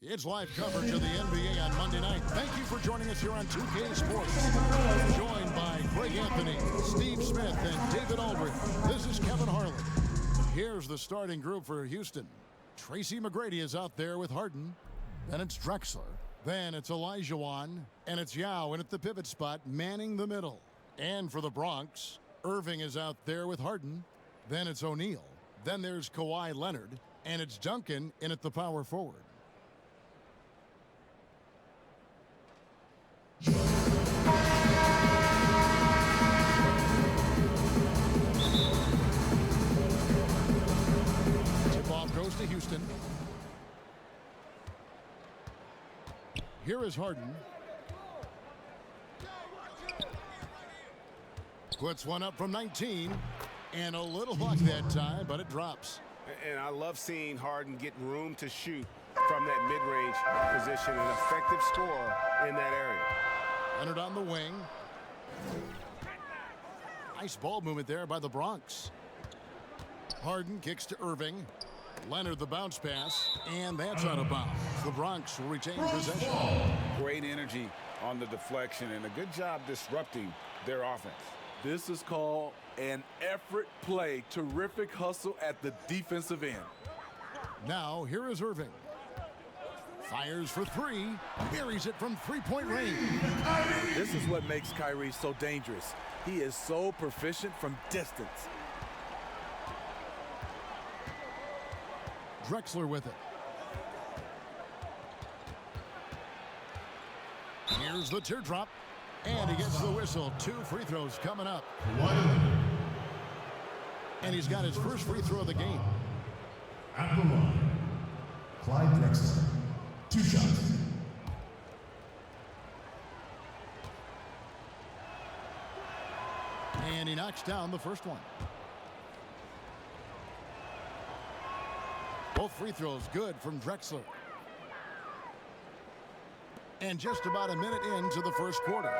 It's live coverage of the NBA on Monday night. Thank you for joining us here on 2K Sports. Joined by Greg Anthony, Steve Smith, and David Aldridge. This is Kevin Harlan. Here's the starting group for Houston. Tracy McGrady is out there with Harden. Then it's Drexler. Then it's Olajuwon. And it's Yao in at the pivot spot, manning the middle. And for the Bronx, Irving is out there with Harden. Then it's O'Neal. Then there's Kawhi Leonard. And it's Duncan in at the power forward. Tip-off goes to Houston. Here is Harden. Puts one up from 19. And a little luck that time, but it drops. And I love seeing Harden get room to shoot from that mid-range position. An effective score in that area. Leonard on the wing. Nice ball movement there by the Bronx. Harden kicks to Irving. Leonard the bounce pass. And that's out of bounds. The Bronx will retain possession. Great energy on the deflection and a good job disrupting their offense. This is called an effort play. Terrific hustle at the defensive end. Now, here is Irving. Fires for three. Buries it from three-point range. This is what makes Kyrie so dangerous. He is so proficient from distance. Drexler with it. Here's the teardrop. And he gets the whistle. 2 free throws coming up. And he's got his first free throw of the game. At the line, Clyde Drexler. 2 shots. And he knocks down the first one. Both free throws good from Drexler. And just about a minute into the first quarter.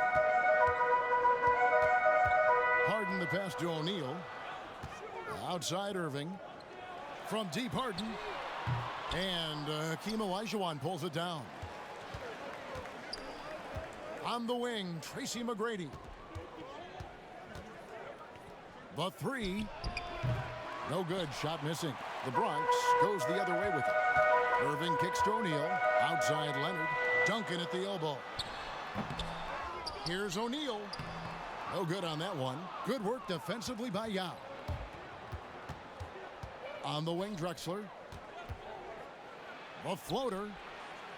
Harden the pass to O'Neal. Outside Irving. From deep Harden. And Hakeem Olajuwon pulls it down. On the wing, Tracy McGrady. The three. No good. Shot missing. The Bronx goes the other way with it. Irving kicks to O'Neal. Outside Leonard. Duncan at the elbow. Here's O'Neal. No good on that one. Good work defensively by Yao. On the wing, Drexler. A floater.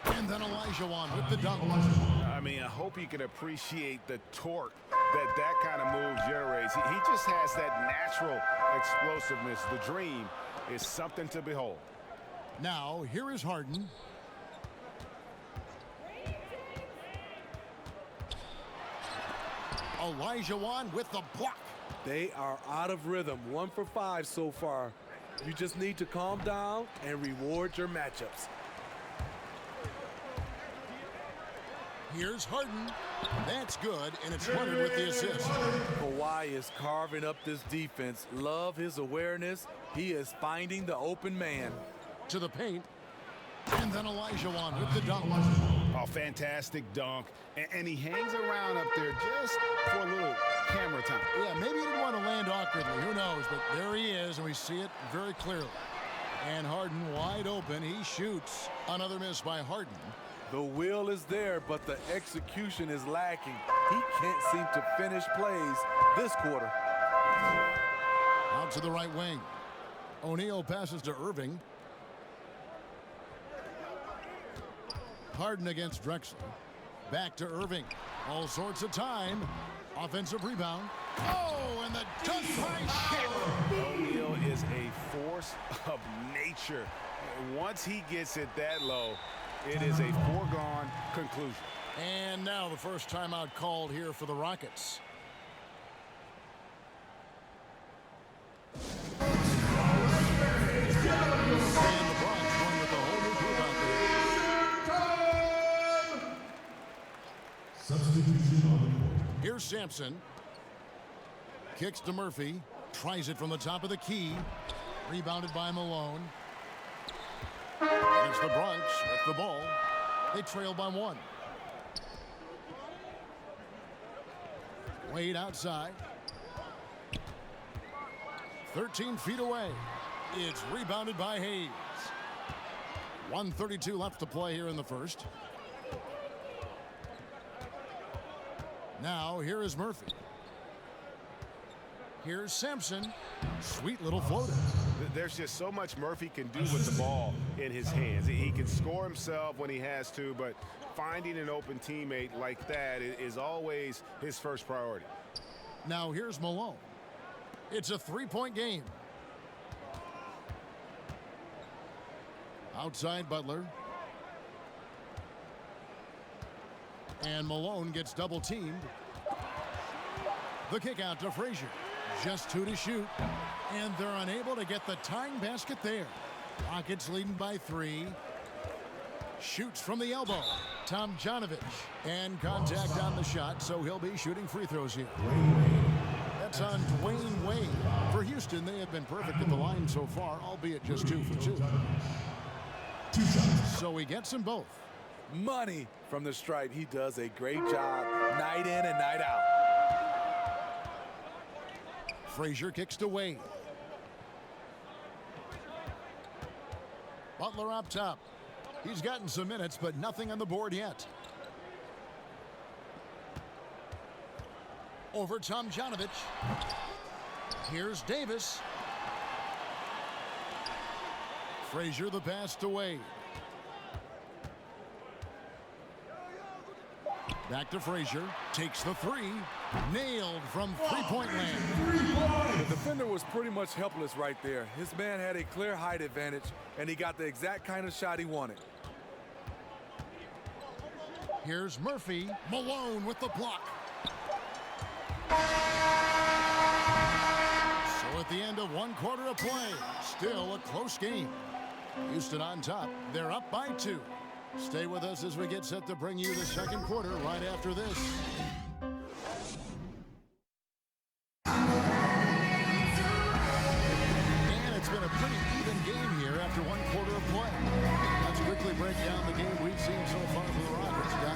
And then Olajuwon with the dunk. I mean, I hope you can appreciate the torque that kind of move generates. He just has that natural explosiveness. The dream is something to behold. Now, here is Harden. Olajuwon with the block. They are out of rhythm. 1 for 5 so far. You just need to calm down and reward your matchups. Here's Harden. That's good, and it's Leonard with the assist. Kawhi is carving up this defense. Love his awareness. He is finding the open man. To the paint. And then Olajuwon with the dunk. Oh, fantastic dunk. And he hangs around up there just for a little camera time. Yeah, maybe he didn't want to land awkwardly. Who knows? But there he is, and we see it very clearly. And Harden wide open. He shoots. Another miss by Harden. The will is there, but the execution is lacking. He can't seem to finish plays this quarter. Out to the right wing. O'Neal passes to Irving. Harden against Drexler. Back to Irving. All sorts of time. Offensive rebound. Oh, and the dunk by Shaver. O'Neal is a force of nature. Once he gets it that low, it is a foregone conclusion. And now the first timeout called here for the Rockets. And the Bronx going with a whole new group out there. Substitution on the court. Here's Sampson. Kicks to Murphy. Tries it from the top of the key. Rebounded by Malone. And it's the Bronx with the ball. They trail by 1. Wade outside. 13 feet away. It's rebounded by Hayes. 1:32 left to play here in the first. Now here is Murphy. Here's Sampson. Sweet little floater. There's just so much Murphy can do with the ball in his hands. He can score himself when he has to, but finding an open teammate like that is always his first priority. Now here's Malone. It's a 3-point game. Outside Butler. And Malone gets double teamed. The kick out to Frazier. Just 2 to shoot. And they're unable to get the tying basket there. Rockets leading by 3. Shoots from the elbow. Tomjanovich. And contact on the shot, so he'll be shooting free throws here. That's on Dwayne Wade. For Houston, they have been perfect at the line so far, albeit just 2 for 2. So he gets them both. Money from the stripe. He does a great job night in and night out. Frazier kicks to Wade. Butler up top. He's gotten some minutes, but nothing on the board yet. Over Tomjanovich. Here's Davis. Frazier the pass to Wade. Back to Frazier. Takes the 3. Nailed from three-point land. The defender was pretty much helpless right there. His man had a clear height advantage, and he got the exact kind of shot he wanted. Here's Murphy. Malone with the block. So at the end of 1 quarter of play, still a close game. Houston on top. They're up by 2. Stay with us as we get set to bring you the second quarter right after this. And it's been a pretty even game here after 1 quarter of play. Let's quickly break down the game we've seen so far for the Rockets, guys.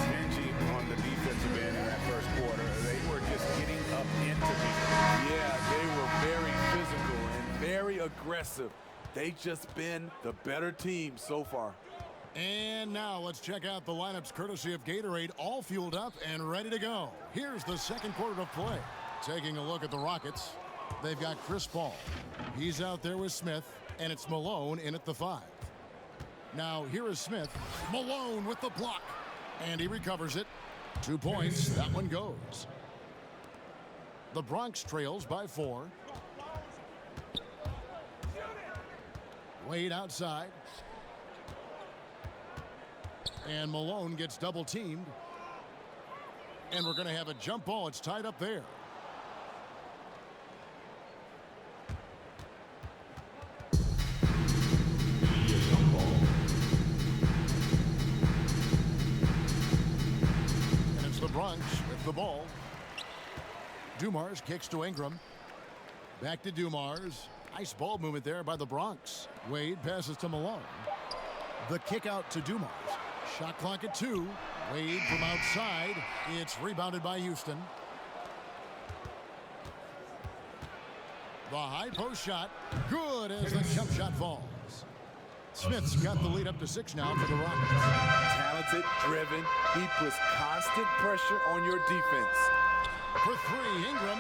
Stingy on the defensive end in that first quarter. They were just getting up into people. Yeah, they were very physical and very aggressive. They've just been the better team so far. And now let's check out the lineups courtesy of Gatorade, all fueled up and ready to go. Here's the second quarter of play. Taking a look at the Rockets, they've got Chris Paul. He's out there with Smith, and it's Malone in at the 5. Now here is Smith. Malone with the block, and he recovers it. 2 points, that one goes. The Bronx trails by 4. Wade outside. And Malone gets double teamed. And we're going to have a jump ball. It's tied up there. And it's the Bronx with the ball. Dumars kicks to Ingram. Back to Dumars. Nice ball movement there by the Bronx. Wade passes to Malone. The kick out to Dumars. Shot clock at 2. Wade from outside. It's rebounded by Houston. The high post shot. Good as the jump shot falls. Smith's got the lead up to 6 now for the Rockets. Talented, driven. He puts constant pressure on your defense. For 3, Ingram.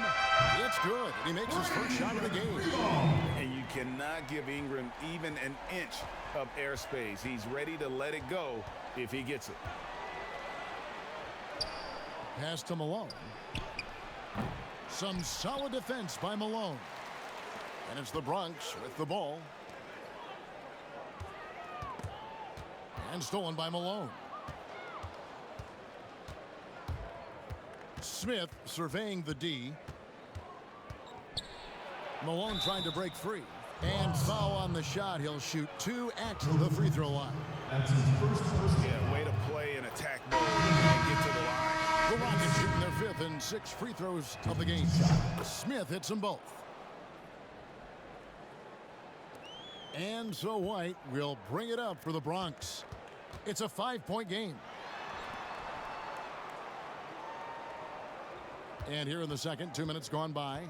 It's good. He makes his first shot of the game. And you cannot give Ingram even an inch of airspace. He's ready to let it go if he gets it. Pass to Malone. Some solid defense by Malone. And it's the Bronx with the ball. And stolen by Malone. Smith surveying the D. Malone trying to break free. And foul on the shot. He'll shoot 2 at the free throw line. That's his first. Yeah, way to play in attack mode and get to the line. The Rockets shooting their 5th and 6th free throws of the game. Smith hits them both. And so White will bring it up for the Bronx. It's a 5-point game. And here in the second, 2 minutes gone by.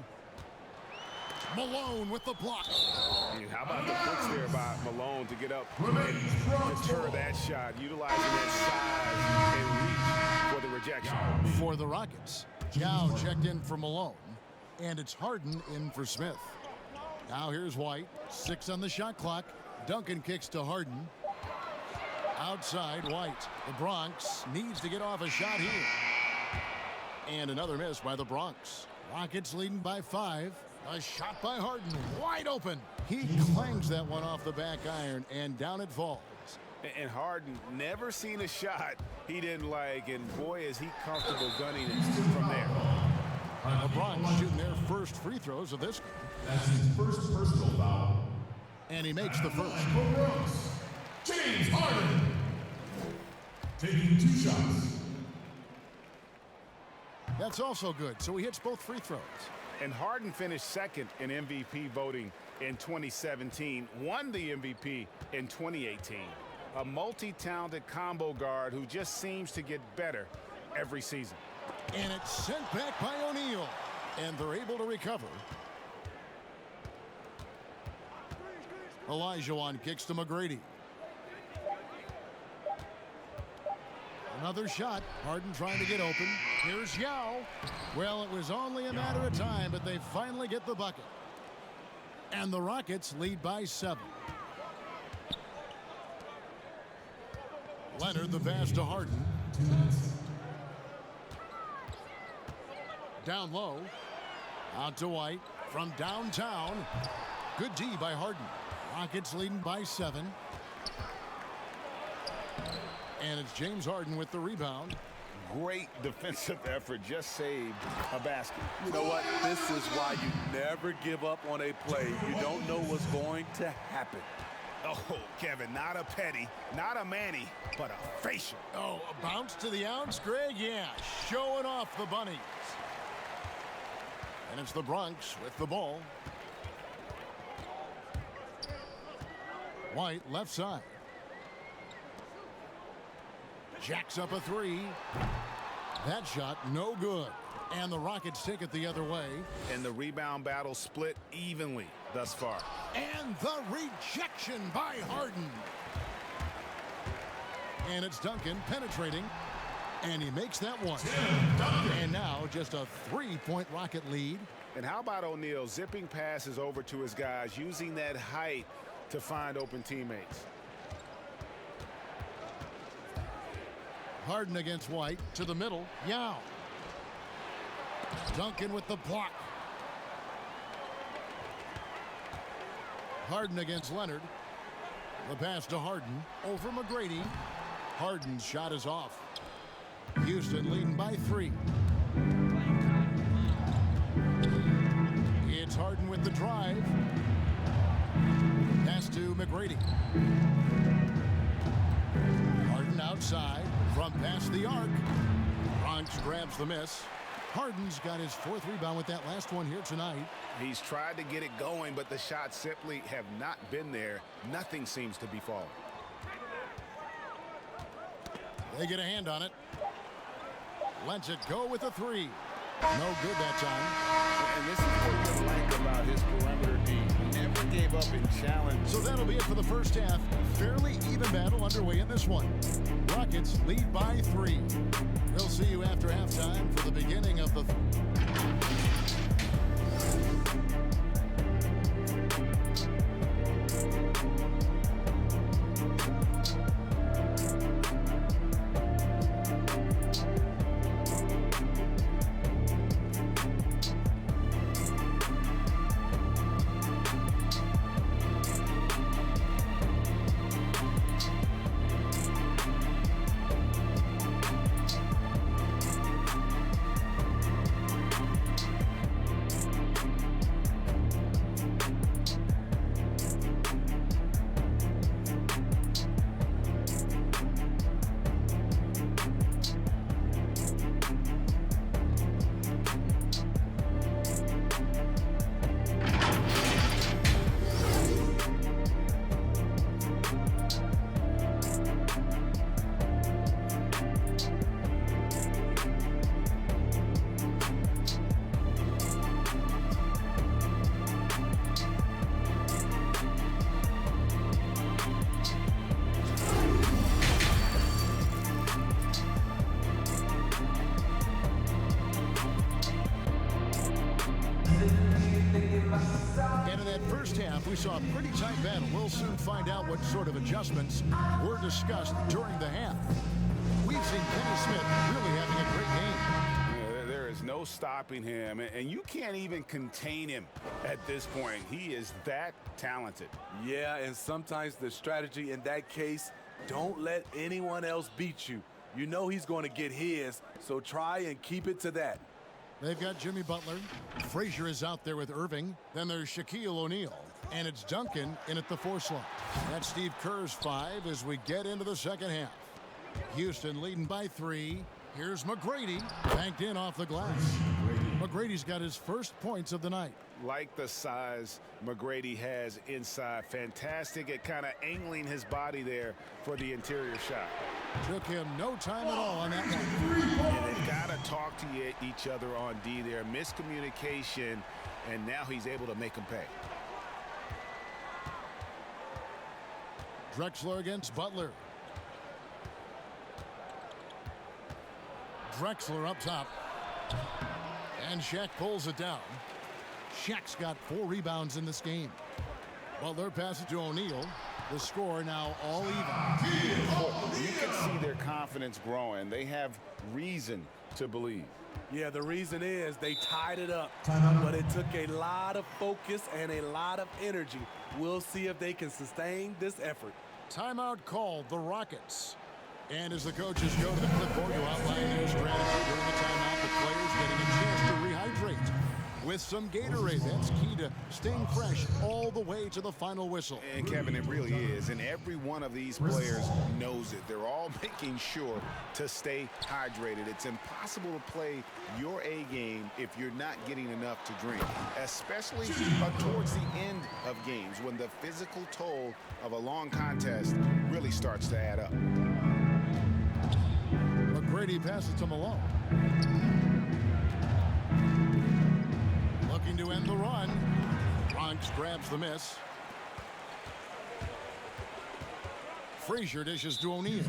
Malone with the block. How about the blitz there by Malone to get up and deter that shot, utilizing that size and reach for the rejection. For the Rockets, Yao checked in for Malone, and it's Harden in for Smith. Now here's White, 6 on the shot clock. Duncan kicks to Harden. Outside, White. The Bronx needs to get off a shot here. And another miss by the Bronx. Rockets leading by 5. A shot by Harden, wide open. He clangs that one off the back iron, and down it falls. And Harden never seen a shot he didn't like, and boy, is he comfortable gunning it from there. The Bronx shooting their first free throws of this game. That's his first personal foul. And he makes the first. James Harden taking 2 shots. That's also good, so he hits both free throws. And Harden finished second in MVP voting in 2017, won the MVP in 2018. A multi-talented combo guard who just seems to get better every season. And it's sent back by O'Neal. And they're able to recover. Olajuwon kicks to McGrady. Another shot. Harden trying to get open. Here's Yao. Well, it was only a matter of time, but they finally get the bucket. And the Rockets lead by 7. Leonard the pass to Harden. Down low. Out to White. From downtown. Good D by Harden. Rockets leading by 7. And it's James Harden with the rebound. Great defensive effort, just saved a basket. You know what? This is why you never give up on a play. You don't know what's going to happen. Oh, Kevin, not a Petty, not a Manny, but a facial. Oh, a bounce to the ounce, Greg? Yeah, showing off the bunnies. And it's the Bronx with the ball. White left side. Jacks up a 3. That shot no good. And the Rockets take it the other way. And the rebound battle split evenly thus far. And the rejection by Harden. And it's Duncan penetrating. And he makes that one. And now just a 3-point Rocket lead. And how about O'Neal zipping passes over to his guys, using that height to find open teammates. Harden against White to the middle. Yao. Duncan with the block. Harden against Leonard. The pass to Harden. Over McGrady. Harden's shot is off. Houston leading by 3. It's Harden with the drive. Pass to McGrady. Harden outside from past the arc. Bronx grabs the miss. Harden's got his 4th rebound with that last one here tonight. He's tried to get it going, but the shots simply have not been there. Nothing seems to be falling. They get a hand on it. Lets it go with a 3. No good that time. And this is what you like about his perimeter D. He never gave up in challenge. So that'll be it for the first half. Fairly even battle underway in this one. Rockets lead by 3. We'll see you after halftime for the beginning of the... And in that first half, we saw a pretty tight battle. We'll soon find out what sort of adjustments were discussed during the half. We've seen Kenny Smith really having a great game. Yeah, there is no stopping him, and you can't even contain him at this point. He is that talented. Yeah, and sometimes the strategy in that case, don't let anyone else beat you. You know he's going to get his, so try and keep it to that. They've got Jimmy Butler. Frazier is out there with Irving. Then there's Shaquille O'Neal. And it's Duncan in at the 4 slot. That's Steve Kerr's 5 as we get into the second half. Houston leading by 3. Here's McGrady, banked in off the glass. McGrady's got his first points of the night. Like the size McGrady has inside. Fantastic at kind of angling his body there for the interior shot. Took him no time at all on that one. And they've got to talk to each other on D there. Miscommunication, and now he's able to make them pay. Drexler against Butler. Drexler up top. And Shaq pulls it down. Shaq's got 4 rebounds in this game. Butler passes to O'Neal. The score now all even. You can see their confidence growing. They have reason to believe. Yeah, the reason is they tied it up, but it took a lot of focus and a lot of energy. We'll see if they can sustain this effort. Timeout called, the Rockets. And as the coaches go to the clipboard to outline their strategy during the timeout, the players getting a chance to rehydrate with some Gatorade. That's key to staying fresh all the way to the final whistle. And Kevin, it really is. And every one of these players knows it. They're all making sure to stay hydrated. It's impossible to play your A game if you're not getting enough to drink, especially towards the end of games when the physical toll of a long contest really starts to add up. McGrady passes to Malone. Looking to end the run. Bronx grabs the miss. Frazier dishes to O'Neal.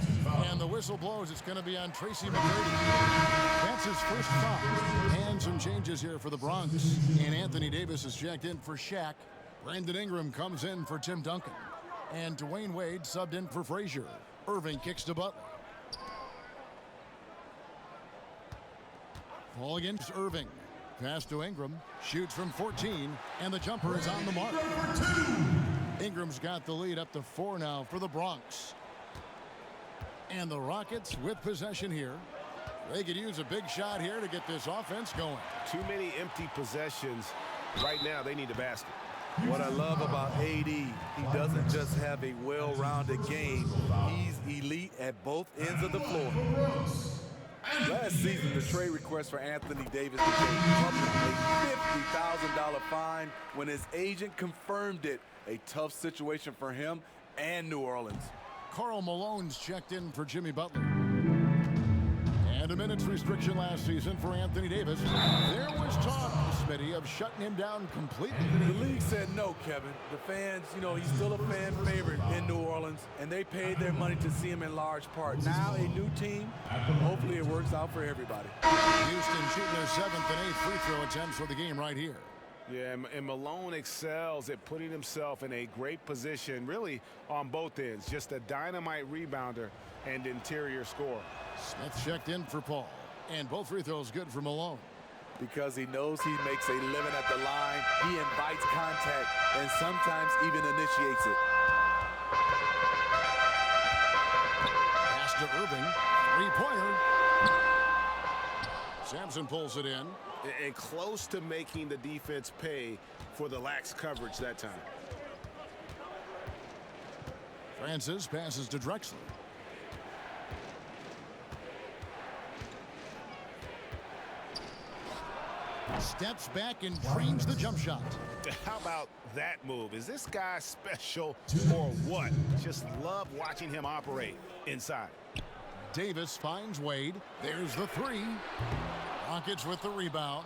And the whistle blows. It's going to be on Tracy McGrady. That's his first foul. And some changes here for the Bronx. And Anthony Davis is checked in for Shaq. Brandon Ingram comes in for Tim Duncan. And Dwayne Wade subbed in for Frazier. Irving kicks to Butler. Ball against Irving. Pass to Ingram. Shoots from 14. And the jumper is on the mark. Ingram's got the lead up to 4 now for the Bronx. And the Rockets with possession here. They could use a big shot here to get this offense going. Too many empty possessions. Right now, they need a basket. What I love about AD, he doesn't just have a well-rounded game. He's elite at both ends of the floor. Last season, the trade request for Anthony Davis became public, a $50,000 fine when his agent confirmed it. A tough situation for him and New Orleans. Karl Malone's checked in for Jimmy Butler. And a minutes restriction last season for Anthony Davis. There was talk, Smitty, of shutting him down completely. The league said no, Kevin. The fans, you know, he's still a fan favorite in New Orleans, and they paid their money to see him in large part. Now a new team, hopefully it works out for everybody. Houston shooting their 7th and 8th free throw attempts for the game right here. Yeah, and Malone excels at putting himself in a great position, really on both ends. Just a dynamite rebounder and interior scorer. Smith checked in for Paul. And both free throws good for Malone. Because he knows he makes a living at the line, he invites contact and sometimes even initiates it. Pass to Irving. Three-pointer. Sampson pulls it in. And close to making the defense pay for the lax coverage that time. Francis passes to Drexler. Steps back and drains the jump shot. How about that move? Is this guy special or what? Just love watching him operate inside. Davis finds Wade. There's the 3. Rockets with the rebound.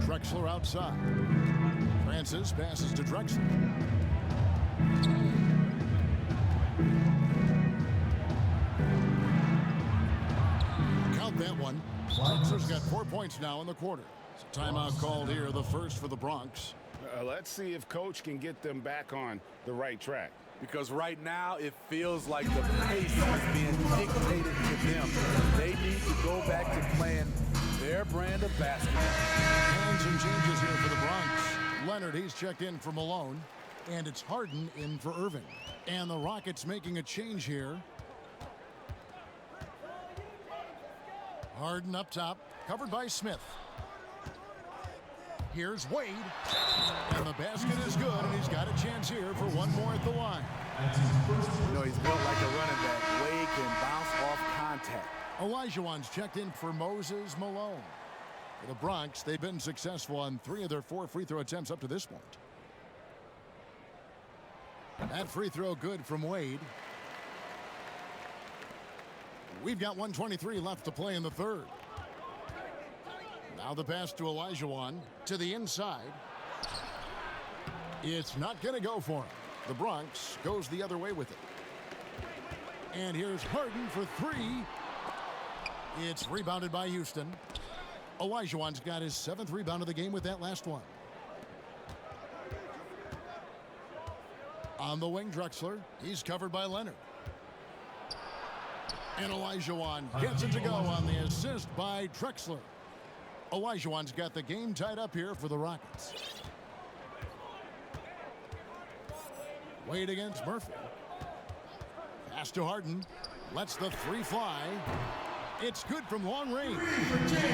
Drexler outside. Francis passes to Drexler. Count that one. Drexler's got 4 points now in the quarter. So timeout called here, the first for the Bronx. Let's see if Coach can get them back on the right track. Because right now it feels like the pace is being dictated to them. They need to go back to playing their brand of basketball. And some changes here for the Bronx. Leonard, he's checked in for Malone. And it's Harden in for Irving. And the Rockets making a change here. Harden up top, covered by Smith. Here's Wade. And the basket is good, and he's got a chance here for one more at the line. You know, he's built like a running back. Wade can bounce off contact. Olajuwon's checked in for Moses Malone. For the Bronx, they've been successful on 3 of their 4 free throw attempts up to this point. That free throw good from Wade. We've got 1:23 left to play in the third. Now the pass to Olajuwon to the inside. It's not going to go for him. The Bronx goes the other way with it. And here's Harden for 3. It's rebounded by Houston. Olajuwon's got his 7th rebound of the game with that last one. On the wing, Drexler. He's covered by Leonard. And Olajuwon gets it to go on the assist by Drexler. Olajuwon's got the game tied up here for the Rockets. Wade against Murphy. Pass to Harden. Lets the 3 fly. It's good from long range.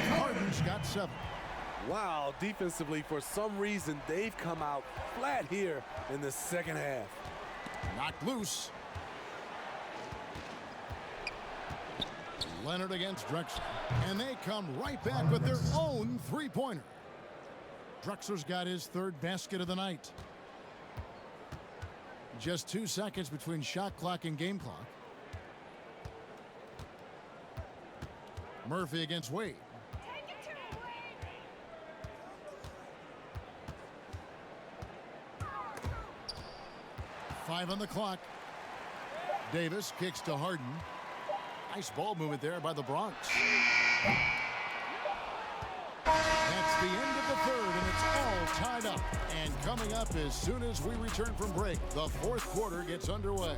Harden's got 7. Wow, defensively, for some reason, they've come out flat here in the second half. Knocked loose. Leonard against Drexler. And they come right back with their own 3-pointer. Drexler's got his 3rd basket of the night. Just 2 seconds between shot clock and game clock. Murphy against Wade. Five on the clock. Davis kicks to Harden. Nice ball movement there by the Bronx. That's the end of the third, and it's all tied up. And coming up as soon as we return from break, the 4th quarter gets underway.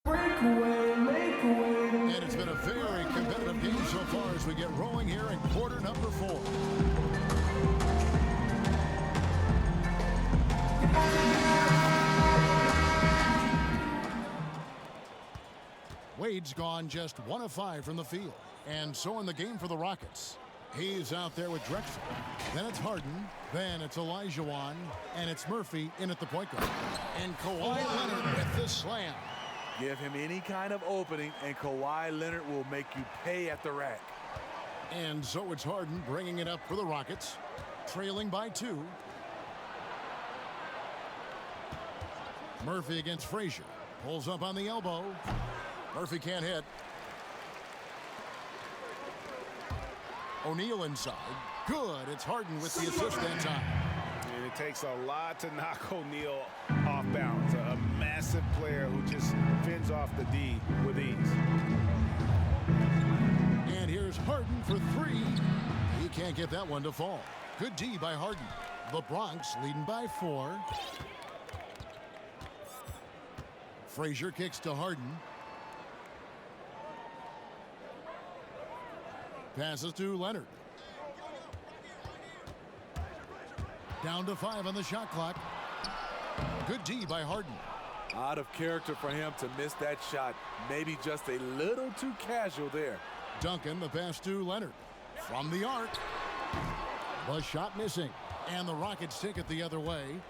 And it's been a very competitive game so far as we get rolling here in quarter number 4. Wade's gone just 1 of 5 from the field. And so in the game for the Rockets. He's out there with Drexler. Then it's Harden. Then it's Olajuwon. And it's Murphy in at the point guard. And Kawhi Leonard with the slam. Give him any kind of opening, and Kawhi Leonard will make you pay at the rack. And so it's Harden bringing it up for the Rockets. Trailing by 2. Murphy against Frazier. Pulls up on the elbow. Murphy can't hit. O'Neal inside. Good. It's Harden with the assist that time. And it takes a lot to knock O'Neal off balance. A massive player who just fends off the D with ease. And here's Harden for 3. He can't get that one to fall. Good D by Harden. The Bronx leading by 4. Frazier kicks to Harden. Passes to Leonard. Down to 5 on the shot clock. Good D by Harden. Out of character for him to miss that shot. Maybe just a little too casual there. Duncan, the pass to Leonard. From the arc. The shot missing. And the Rockets take it the other way.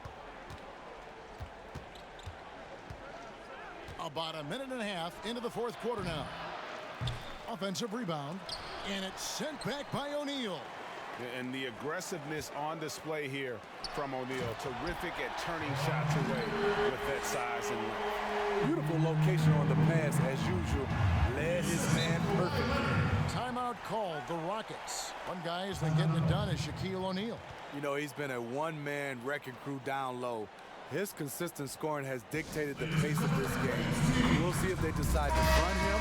About a minute and a half into the 4th quarter now. Offensive rebound. And it's sent back by O'Neal. And the aggressiveness on display here from O'Neal. Terrific at turning shots away with that size and length. Beautiful location on the pass as usual. Led his man perfectly. Timeout called, the Rockets. One guy has been getting it done is Shaquille O'Neal. You know, he's been a one-man wrecking crew down low. His consistent scoring has dictated the pace of this game. We'll see if they decide to run him,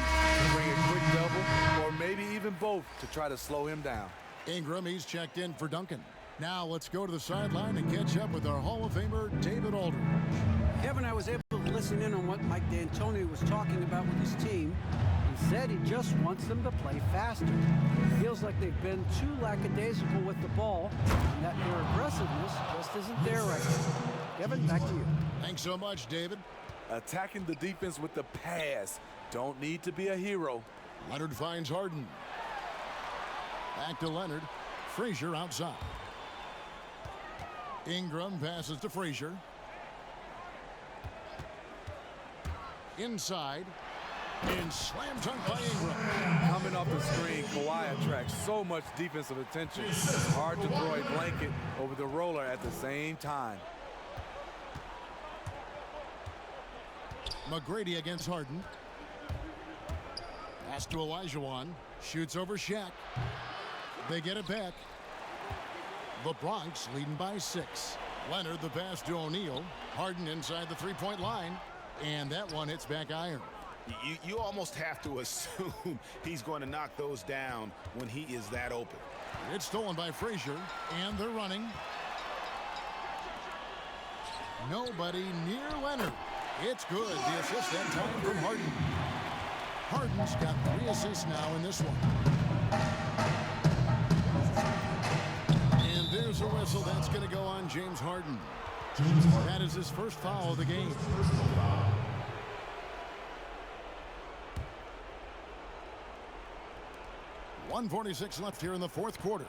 bring a quick double, or maybe even both to try to slow him down. Ingram, he's checked in for Duncan. Now let's go to the sideline and catch up with our Hall of Famer, David Aldridge. Kevin, I was able to listen in on what Mike D'Antoni was talking about with his team. He said he just wants them to play faster. It feels like they've been too lackadaisical with the ball, and that their aggressiveness just isn't there right now. Kevin, back to you. Thanks so much, David. Attacking the defense with the pass. Don't need to be a hero. Leonard finds Harden. Back to Leonard. Frazier outside. Ingram passes to Frazier. Inside. And slam dunk by Ingram. Coming off the screen, Kawhi attracts so much defensive attention. It's hard to throw a blanket over the roller at the same time. McGrady against Harden. Pass to Olajuwon. Shoots over Shaq. They get it back. The Bronx leading by 6. Leonard the pass to O'Neal. Harden inside the three-point line. And that one hits back iron. You almost have to assume he's going to knock those down when he is that open. It's stolen by Frazier. And they're running. Nobody near Leonard. It's good. The assist that time from Harden. Harden's got 3 assists now in this one. And there's a whistle. That's going to go on James Harden. That is his first foul of the game. 1:46 left here in the fourth quarter.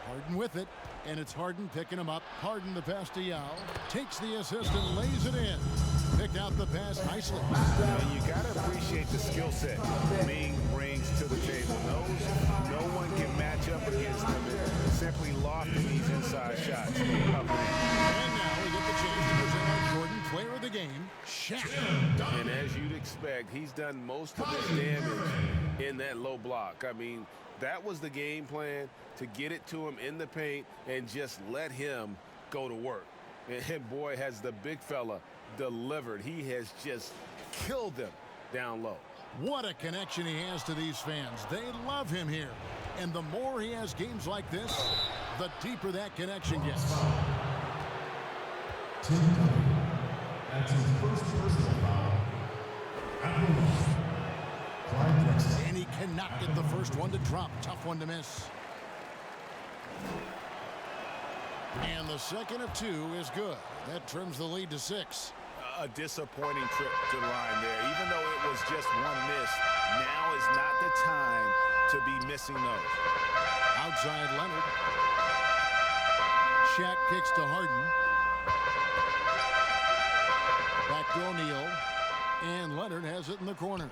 Harden with it, and it's Harden picking him up. Harden the pass to Yao. Takes the assist and lays it in. Picked out the pass nicely. You got to appreciate the skill set Ming brings to the table. No one can match up against him and simply lofting these inside shots. And now we get the chance to present our Jordan player of the game, Shaq. And as you'd expect, he's done most of his damage in that low block. I mean, that was the game plan, to get it to him in the paint and just let him go to work. And boy, has the big fella delivered. He has just killed them down low. What a connection he has to these fans. They love him here. And the more he has games like this, the deeper that connection gets. Tim Duncan. That's his first personal foul. At the line, Clyde Drexler. And he cannot get the first one to drop. Tough one to miss. And the second of 2 is good. That trims the lead to 6. A disappointing trip to the line there. Even though it was just one miss, now is not the time to be missing those. Outside Leonard. Shaq kicks to Harden. Back to O'Neal. And Leonard has it in the corner.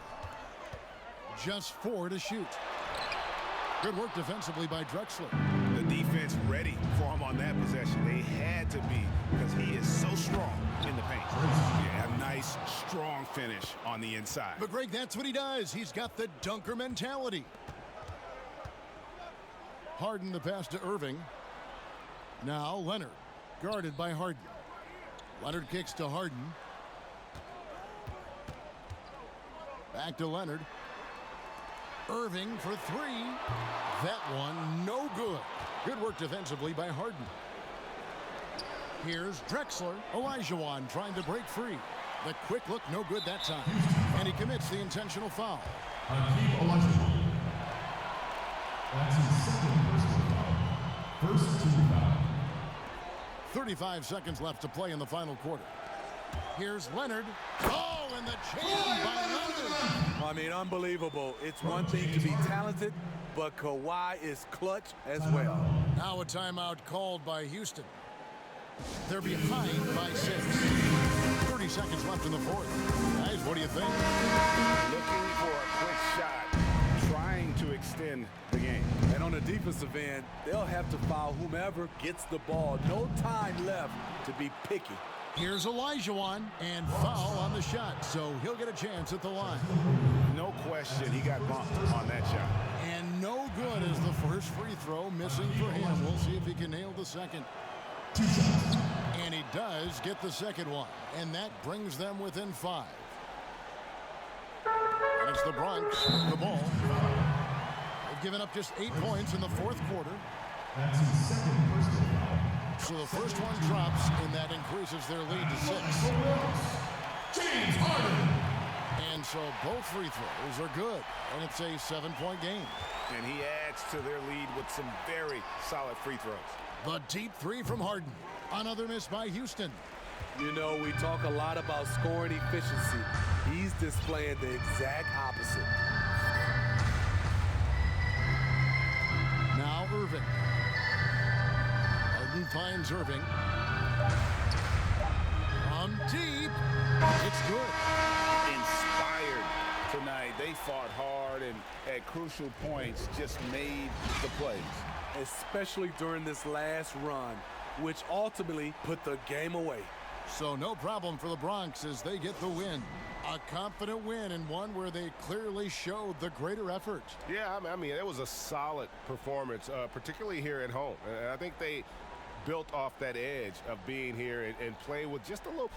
Just 4 to shoot. Good work defensively by Drexler. The defense ready for him on that possession. They had to be, because he is so strong in the paint. Yeah, a nice, strong finish on the inside. But Greg, that's what he does. He's got the dunker mentality. Harden the pass to Irving. Now Leonard, guarded by Harden. Leonard kicks to Harden. Back to Leonard. Irving for 3. That one no good. Good work defensively by Harden. Here's Drexler. Olajuwon trying to break free. The quick look no good that time. And he commits the intentional foul. Hakeem Olajuwon. That's his second personal foul. First team foul. 35 seconds left to play in the final quarter. Here's Leonard. Oh, and the jam by Leonard. I mean, unbelievable. It's one thing to be talented, but Kawhi is clutch as well. Now a timeout called by Houston. They're behind by 6. 30 seconds left in the fourth. Guys, what do you think? Looking for a quick shot, trying to extend the game. And on the defensive end, they'll have to foul whomever gets the ball. No time left to be picky. Here's Olajuwon, and foul on the shot, so he'll get a chance at the line. No question, he got bumped on that shot. And no good as the first free throw missing for him. We'll see if he can nail the second. 2 shots. And he does get the second one, and that brings them within 5. And it's the Bronx with the ball. They've given up just 8 points in the fourth quarter. That's his second personal foul. So the first one drops, and that increases their lead to 6. James Harden. And so both free throws are good, and it's a 7-point game. And he adds to their lead with some very solid free throws. The deep three from Harden. Another miss by Houston. You know, we talk a lot about scoring efficiency. He's displaying the exact opposite. Now Irving. Harden finds Irving. From deep. It's good. Inspired tonight. They fought hard and at crucial points just made the plays. Especially during this last run, which ultimately put the game away. So no problem for the Bronx as they get the win. A confident win and one where they clearly showed the greater effort. Yeah, I mean, it was a solid performance, particularly here at home. And I think they built off that edge of being here and play with just a little...